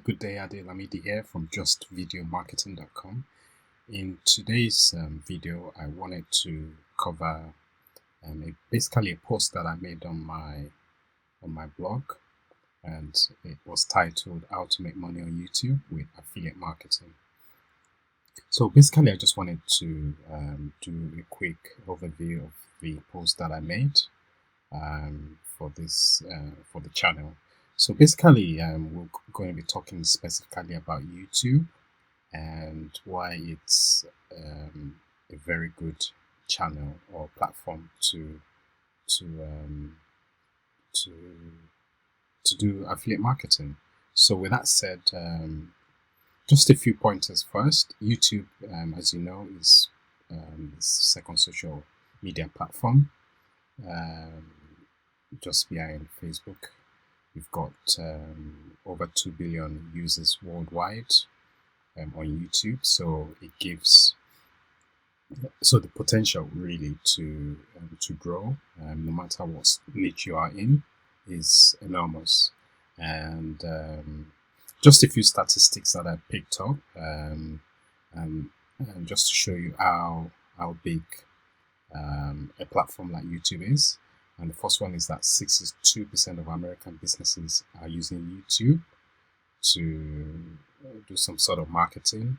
Good day, Lamidi here from justvideomarketing.com. In today's video, I wanted to cover basically a post that I made on my blog, and it was titled "How to Make Money on YouTube with Affiliate Marketing." So basically, I just wanted to do a quick overview of the post that I made for the channel. So basically, we're going to be talking specifically about YouTube and why it's a very good channel or platform to um, to to do affiliate marketing. So with that said, just a few pointers first. YouTube, as you know, is the second social media platform, just behind Facebook. We've got over 2 billion users worldwide on YouTube, so it gives the potential really to grow, no matter what niche you are in, is enormous. And just a few statistics that I picked up, and just to show you how big a platform like YouTube is. And the first one is that 62% of American businesses are using YouTube to do some sort of marketing.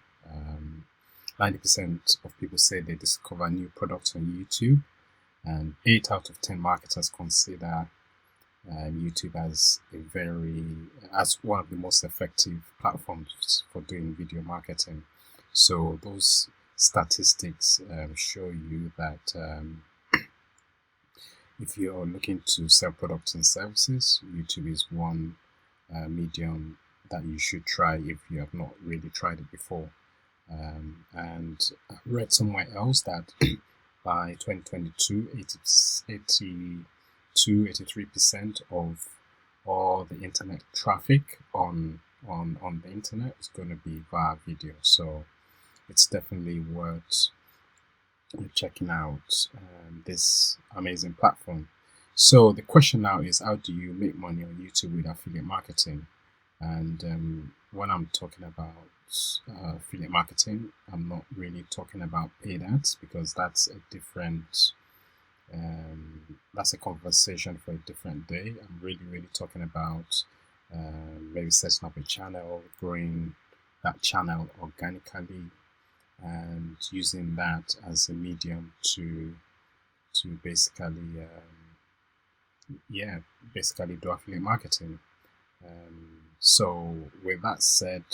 90% of people say they discover new products on YouTube, and 8 out of 10 marketers consider YouTube as one of the most effective platforms for doing video marketing. So those statistics show you that if you're looking to sell products and services, YouTube is one medium that you should try if you have not really tried it before. And I read somewhere else that by 2022, 83% of all the internet traffic on the internet is going to be via video. So it's definitely worth checking out this amazing platform. So the question now is, how do you make money on YouTube with affiliate marketing? And when I'm talking about affiliate marketing, I'm not really talking about paid ads, because that's a different that's a conversation for a different day. I'm really talking about maybe setting up a channel, growing that channel organically, and using that as a medium to basically do affiliate marketing. So with that said,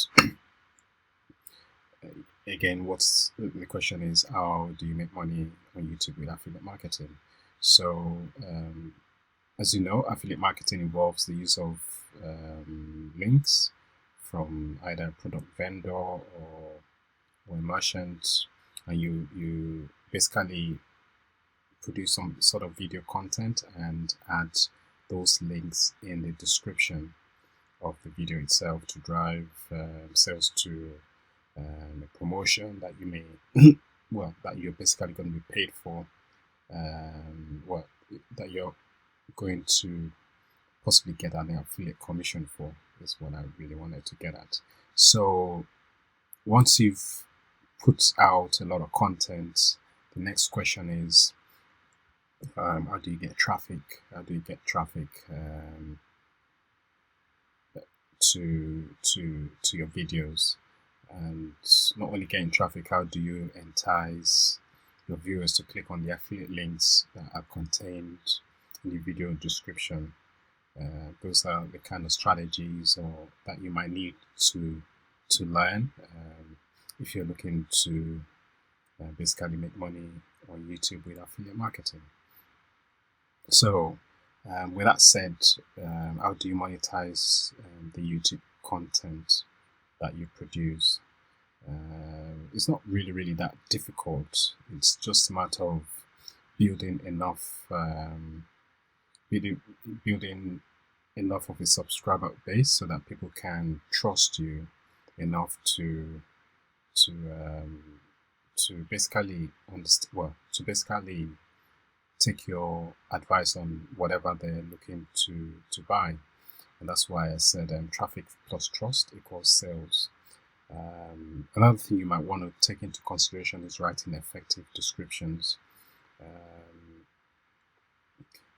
again, what's the question is, how do you make money on YouTube with affiliate marketing? So as you know, affiliate marketing involves the use of links from either a product vendor or a merchant, and you basically produce some sort of video content and add those links in the description of the video itself to drive sales to a promotion that you may that you're basically going to be paid for, that you're going to possibly get an affiliate commission for, is what I really wanted to get at. So once you've put out a lot of content, the next question is, how do you get traffic? How do you get traffic to your videos? And not only getting traffic, how do you entice your viewers to click on the affiliate links that are contained in the video description? Those are the kind of strategies that you might need to learn if you're looking to basically make money on YouTube with affiliate marketing. So with that said, how do you monetize the YouTube content that you produce? It's not really that difficult. It's just a matter of building enough of a subscriber base so that people can trust you enough to basically take your advice on whatever they're looking to buy. And that's why I said traffic plus trust equals sales. Another thing you might want to take into consideration is writing effective descriptions.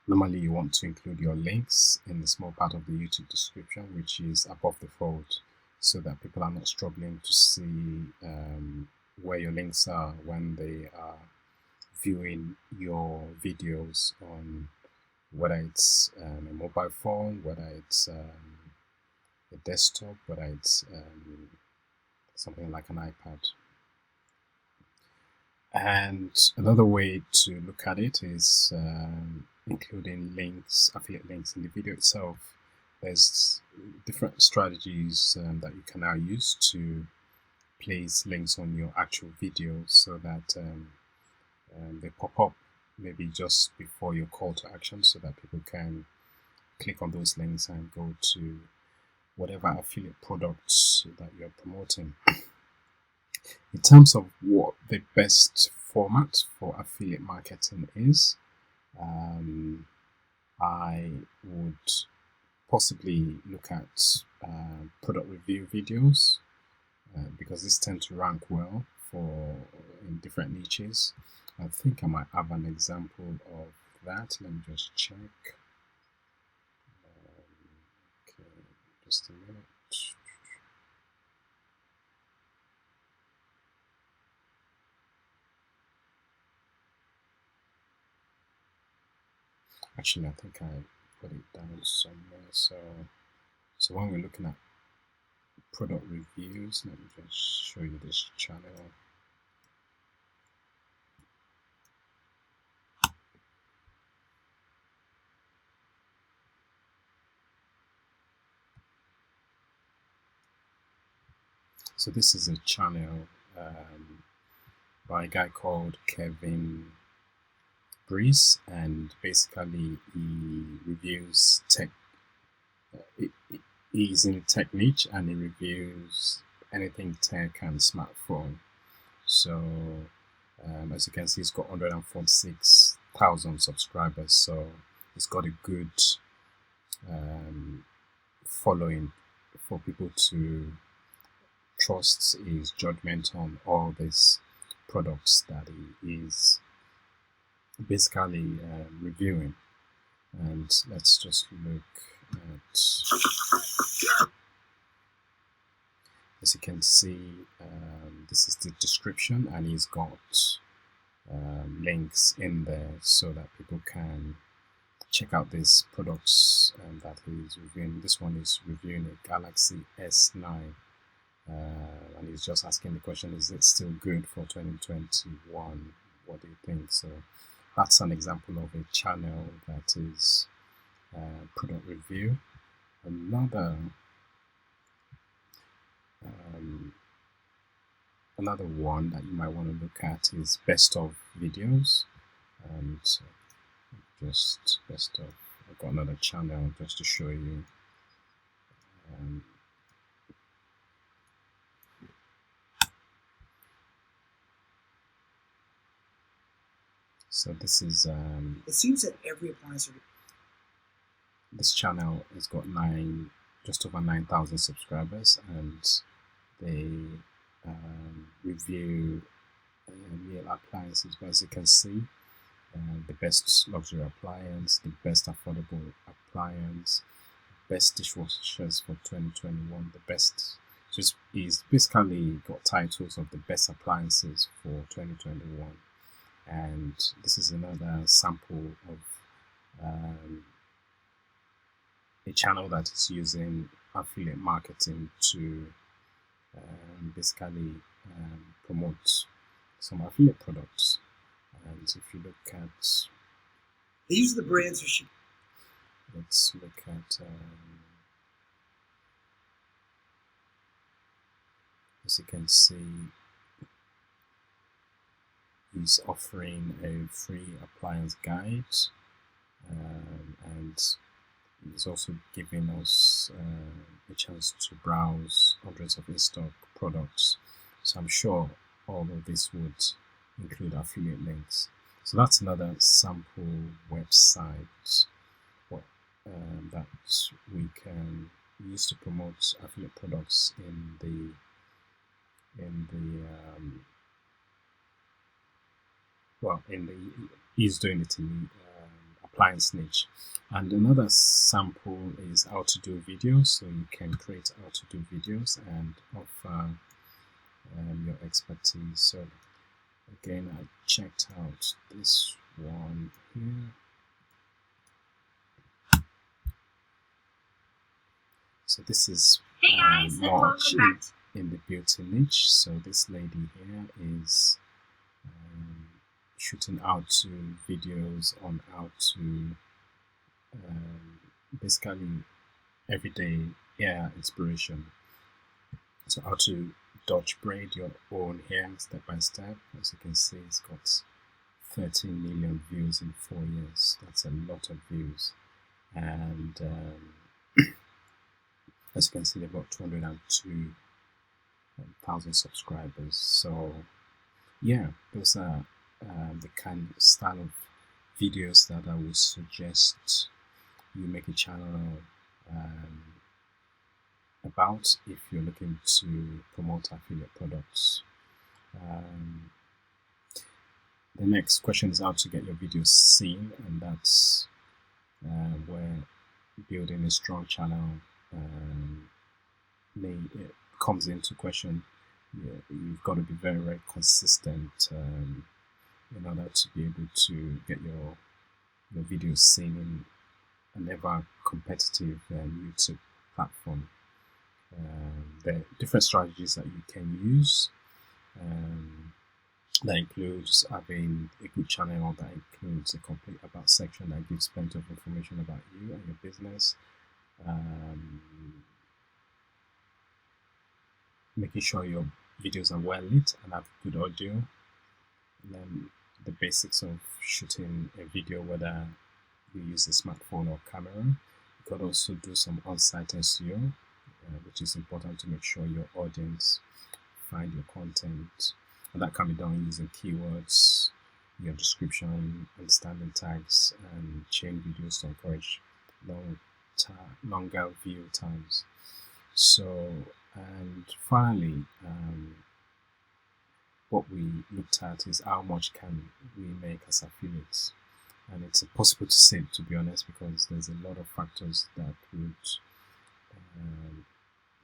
Normally, you want to include your links in the small part of the YouTube description, which is above the fold, so that people are not struggling to see where your links are when they are viewing your videos on, whether it's a mobile phone, whether it's a desktop, whether it's something like an iPad. And another way to look at it is including links, affiliate links in the video itself. There's different strategies that you can now use to place links on your actual videos so that they pop up maybe just before your call to action, so that people can click on those links and go to whatever affiliate products that you're promoting. In terms of what the best format for affiliate marketing is, I would possibly look at product review videos because these tend to rank well in different niches. I think I might have an example of that. Let me just check. Okay, just a minute. Actually, I think I put it down somewhere. So when we're looking at product reviews, let me just show you this channel. So this is a channel by a guy called Kevin Breeze, and basically he reviews tech. He's in a tech niche, and he reviews anything tech and smartphone. So as you can see, he's got 146,000 subscribers, so he's got a good following for people to trust his judgment on all these products that he is basically reviewing. And let's just look at, as you can see, this is the description, and he's got links in there so that people can check out these products that he's reviewing. This one is reviewing a Galaxy S9, and he's just asking the question, is it still good for 2021? What do you think? So that's an example of a channel that is product review. Another one that you might want to look at is best of videos, and just best of. I've got another channel just to show you. So this is it seems that every appliance. This channel has got just over 9,000 subscribers, and they review meal appliances. But as you can see, the best luxury appliance, the best affordable appliance, best dishwashers for 2021, the best. Just he's basically got titles of the best appliances for 2021, and this is another sample of a channel that is using affiliate marketing to basically promote some affiliate products. And if you look at, these are the brands you should. Let's look at, as you can see, he's offering a free appliance guide, and he's also giving us a chance to browse hundreds of in-stock products. So I'm sure all of this would include affiliate links. So that's another sample website. Well, that we can use to promote affiliate products in the he's doing it in the appliance niche. And another sample is how to do videos. So you can create how to do videos and offer your expertise. So again, I checked out this one here. So this is more in the beauty niche. So this lady here is shooting how to videos on how to basically everyday hair inspiration. So how to Dutch braid your own hair step by step. As you can see, it's got 13 million views in 4 years. That's a lot of views. And as you can see, they've got 202,000 subscribers. So yeah, those are the kind of style of videos that I would suggest you make a channel about if you're looking to promote affiliate products. The next question is how to get your videos seen, and that's where building a strong channel it comes into question. You've got to be very, very consistent in order to be able to get your videos seen in an ever competitive YouTube platform. There are different strategies that you can use. That includes having a good channel, that includes a complete about section that gives plenty of information about you and your business. Making sure your videos are well lit and have good audio. And then the basics of shooting a video, whether you use a smartphone or camera. You could also do some on-site SEO, which is important to make sure your audience find your content. And that can be done using keywords, your description, understanding tags, and chain videos to encourage longer view times. So, and finally, what we looked at is how much can we make as affiliates. And it's impossible to say, to be honest, because there's a lot of factors that would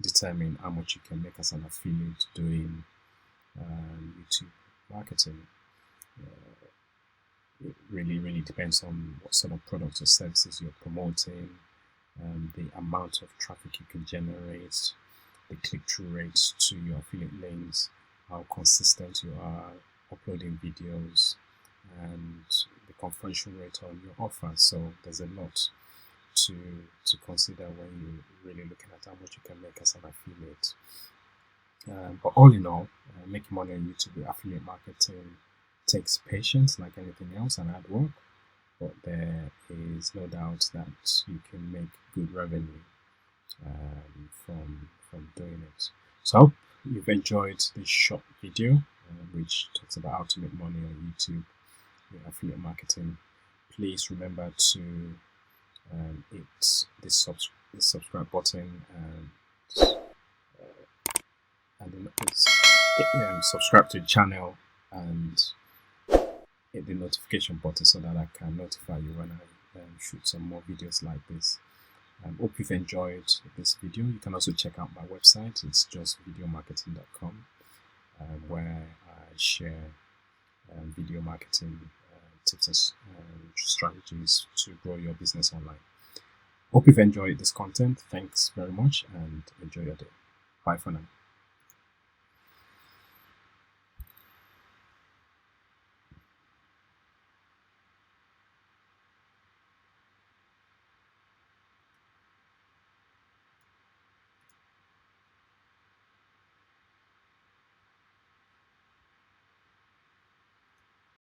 determine how much you can make as an affiliate doing YouTube marketing. It really depends on what sort of products or services you're promoting, the amount of traffic you can generate, the click-through rates to your affiliate links, how consistent you are uploading videos, and the conversion rate on your offer. So there's a lot to consider when you're really looking at how much you can make as an affiliate. But all in all, making money on YouTube with affiliate marketing takes patience, like anything else, and hard work. But there is no doubt that you can make good revenue from doing it. So I hope you've enjoyed this short video, which talks about how to make money on YouTube with affiliate marketing. Please remember to hit the subscribe button and subscribe to the channel and hit the notification button so that I can notify you when I shoot some more videos like this. Hope you've enjoyed this video. You can also check out my website. It's justvideomarketing.com, where I share video marketing tips and strategies to grow your business online. Hope you've enjoyed this content. Thanks very much and enjoy your day. Bye for now.